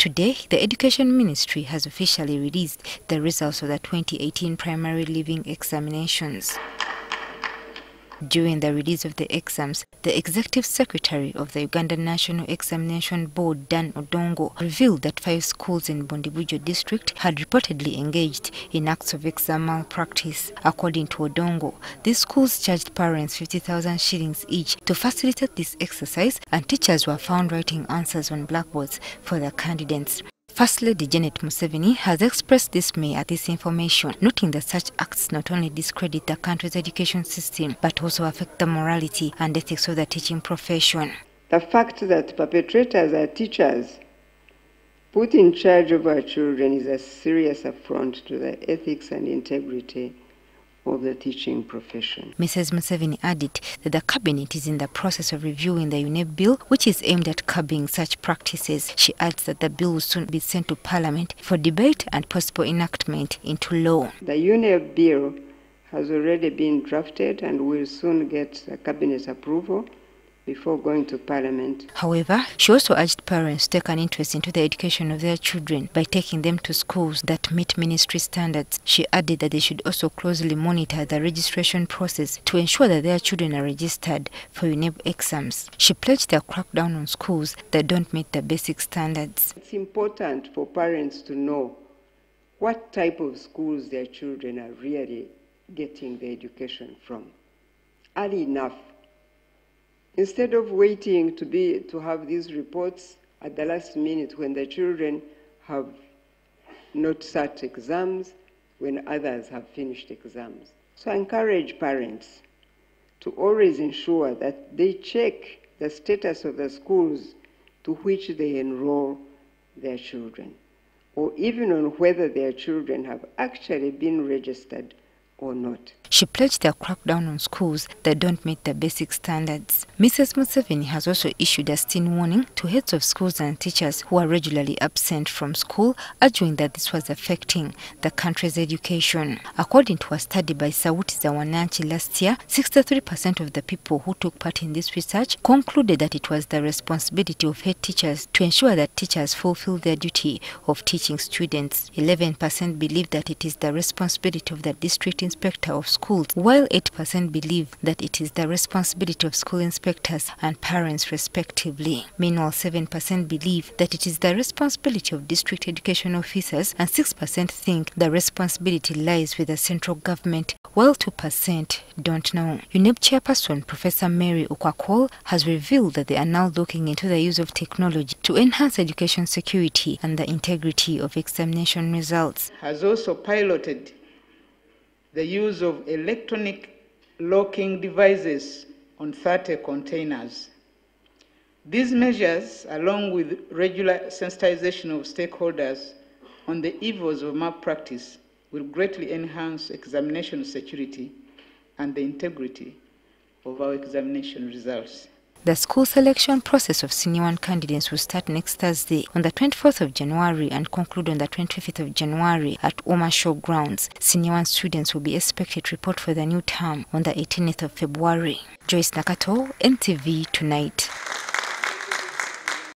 Today, the Education Ministry has officially released the results of the 2018 primary leaving examinations. During the release of the exams, the Executive Secretary of the Uganda National Examination Board, Dan Odongo, revealed that 5 schools in Bundibujo district had reportedly engaged in acts of exam malpractice. According to Odongo, these schools charged parents 50,000 shillings each to facilitate this exercise, and teachers were found writing answers on blackboards for their candidates. First Lady Janet Museveni has expressed dismay at this information, noting that such acts not only discredit the country's education system, but also affect the morality and ethics of the teaching profession. The fact that perpetrators are teachers put in charge of our children is a serious affront to the ethics and integrity of the teaching profession. Mrs. Museveni added that the cabinet is in the process of reviewing the UNEB bill, which is aimed at curbing such practices. She adds that the bill will soon be sent to Parliament for debate and possible enactment into law. The UNEB bill has already been drafted and will soon get the cabinet approval before going to Parliament. However, she also urged parents to take an interest into the education of their children by taking them to schools that meet ministry standards. She added that they should also closely monitor the registration process to ensure that their children are registered for UNEB exams. She pledged a crackdown on schools that don't meet the basic standards. It's important for parents to know what type of schools their children are really getting their education from early enough. Instead of waiting to have these reports at the last minute when the children have not sat exams, when others have finished exams. So I encourage parents to always ensure that they check the status of the schools to which they enroll their children, or even on whether their children have actually been registered or not. She pledged a crackdown on schools that don't meet the basic standards. Mrs. Museveni has also issued a stern warning to heads of schools and teachers who are regularly absent from school, arguing that this was affecting the country's education. According to a study by Sauti za Wananchi last year, 63% of the people who took part in this research concluded that it was the responsibility of head teachers to ensure that teachers fulfill their duty of teaching students. 11% believe that it is the responsibility of the district inspector of schools, while 8% believe that it is the responsibility of school inspectors and parents respectively. Meanwhile, 7% believe that it is the responsibility of district education officers, and 6% think the responsibility lies with the central government, while 2% don't know. UNEB chairperson Professor Mary Ukwakol has revealed that they are now looking into the use of technology to enhance education security and the integrity of examination results. Has also piloted the use of electronic locking devices on 30 containers. These measures, along with regular sensitization of stakeholders on the evils of malpractice, will greatly enhance examination security and the integrity of our examination results. The school selection process of Senior 1 candidates will start next Thursday on the 24th of January and conclude on the 25th of January at Oma Showgrounds. Senior 1 students will be expected to report for the new term on the 18th of February. Joyce Nakato, NTV Tonight.